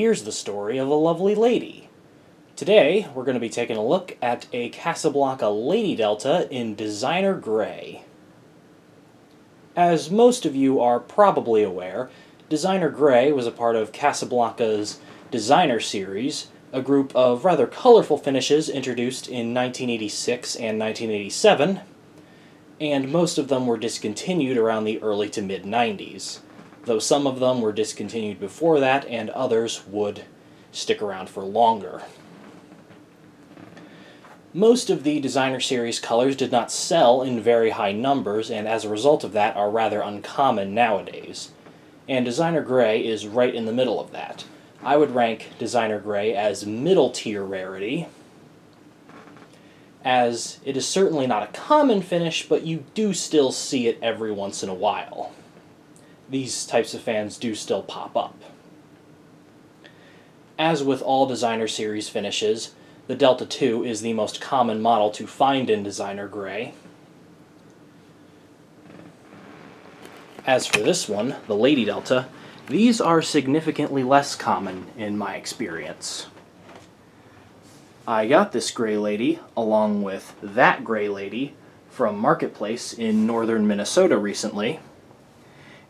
Here's the story of a lovely lady. Today, we're going to be taking a look at a Casablanca Lady Delta in designer gray. As most of you are probably aware, designer gray was a part of Casablanca's designer series, a group of rather colorful finishes introduced in 1986 and 1987, and most of them were discontinued around the early to mid-90s, though some of them were discontinued before that and others would stick around for longer. Most of the designer series colors did not sell in very high numbers, and as a result of that are rather uncommon nowadays. And designer gray is right in the middle of that. I would rank designer gray as middle tier rarity, as it is certainly not a common finish, but you do still see it every once in a while. These types of fans do still pop up. As with all designer series finishes, the Delta II is the most common model to find in designer gray. As for this one, the Lady Delta, these are significantly less common in my experience. I got this gray lady, along with that gray lady, from Marketplace in northern Minnesota recently.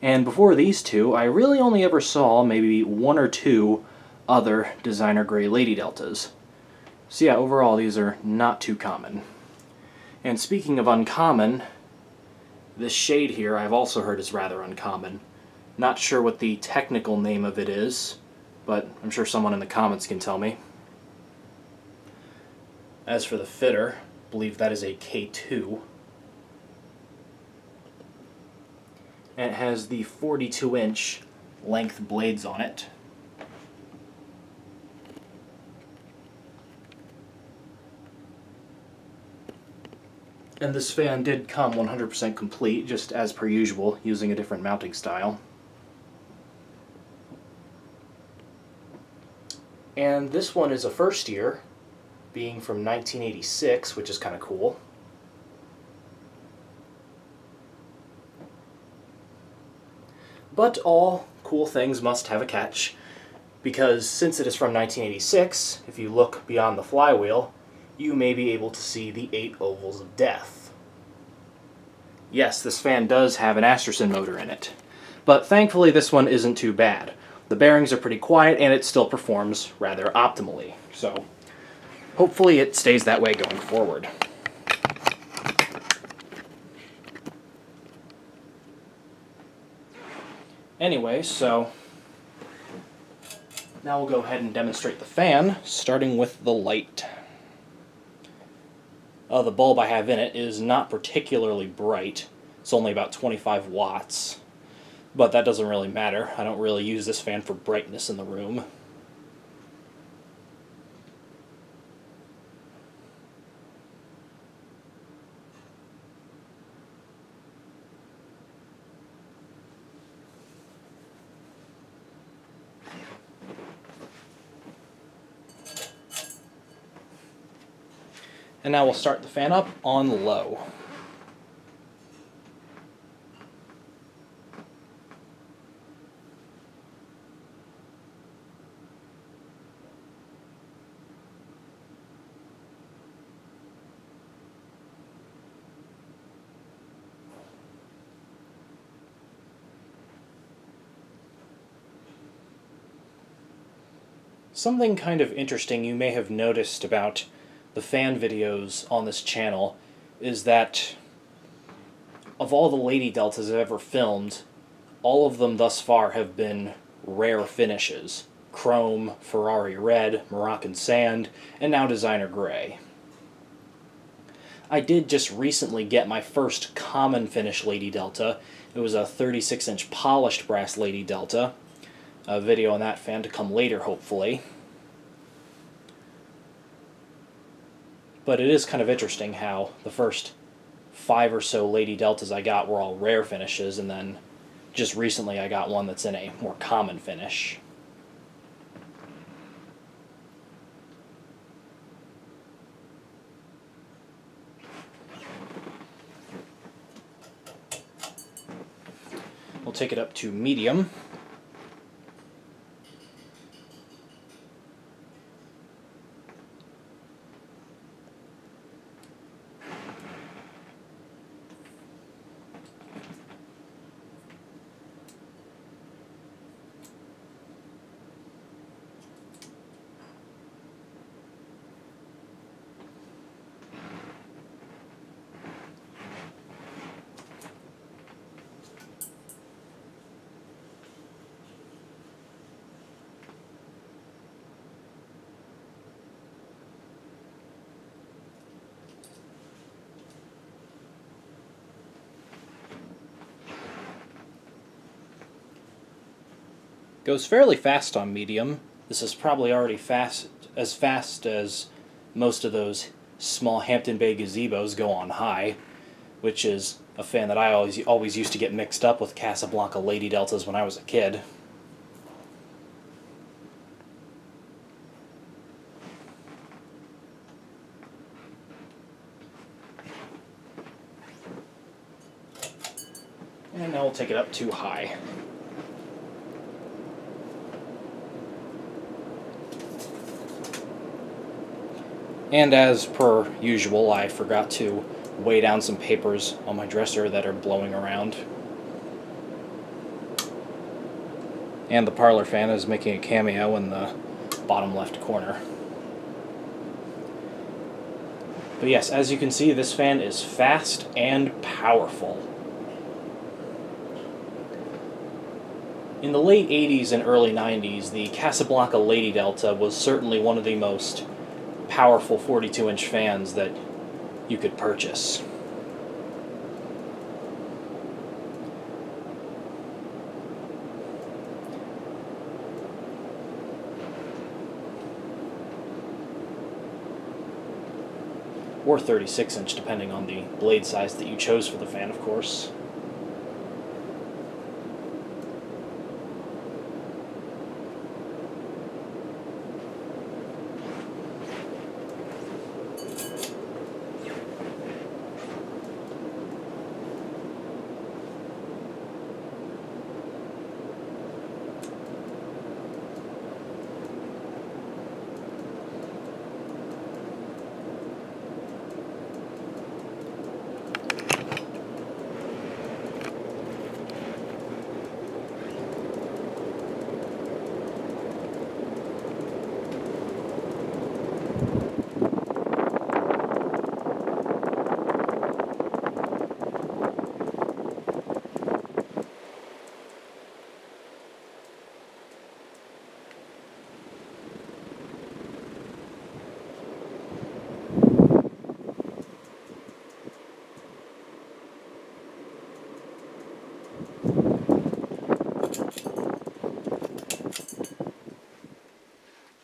And before these two, I really only ever saw maybe one or two other designer gray Lady Deltas. So yeah, overall these are not too common. And speaking of uncommon, this shade here I've also heard is rather uncommon. Not sure what the technical name of it is, but I'm sure someone in the comments can tell me. As for the fitter, I believe that is a K2. And it has the 42-inch length blades on it. And this fan did come 100% complete, just as per usual, using a different mounting style. And this one is a first year, being from 1986, which is kind of cool. But all cool things must have a catch, because since it is from 1986, if you look beyond the flywheel, you may be able to see the 8 ovals of death. Yes, this fan does have an Astrosyn motor in it, but thankfully this one isn't too bad. The bearings are pretty quiet and it still performs rather optimally, so hopefully it stays that way going forward. Anyway, so now we'll go ahead and demonstrate the fan, starting with the light. The bulb I have in it is not particularly bright. It's only about 25 watts. But that doesn't really matter. I don't really use this fan for brightness in the room. And now we'll start the fan up on low. Something kind of interesting you may have noticed about the fan videos on this channel is that of all the Lady Deltas I've ever filmed, all of them thus far have been rare finishes. Chrome, Ferrari Red, Moroccan Sand, and now designer gray. I did just recently get my first common finish Lady Delta. It was a 36-inch polished brass Lady Delta. A video on that fan to come later, hopefully. But it is kind of interesting how the first 5 or so Lady Deltas I got were all rare finishes, and then just recently I got one that's in a more common finish. We'll take it up to medium. Goes fairly fast on medium. This is probably already fast as most of those small Hampton Bay gazebos go on high, which is a fan that I always used to get mixed up with Casablanca Lady Deltas when I was a kid. And now we'll take it up too high. And as per usual, I forgot to weigh down some papers on my dresser that are blowing around. And the parlor fan is making a cameo in the bottom left corner. But yes, as you can see, this fan is fast and powerful. In the late 80s and early 90s, the Casablanca Lady Delta was certainly one of the most powerful 42-inch fans that you could purchase. Or 36-inch, depending on the blade size that you chose for the fan, of course.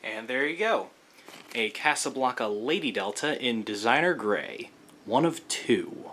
And there you go. A Casablanca Lady Delta in designer gray. One of two.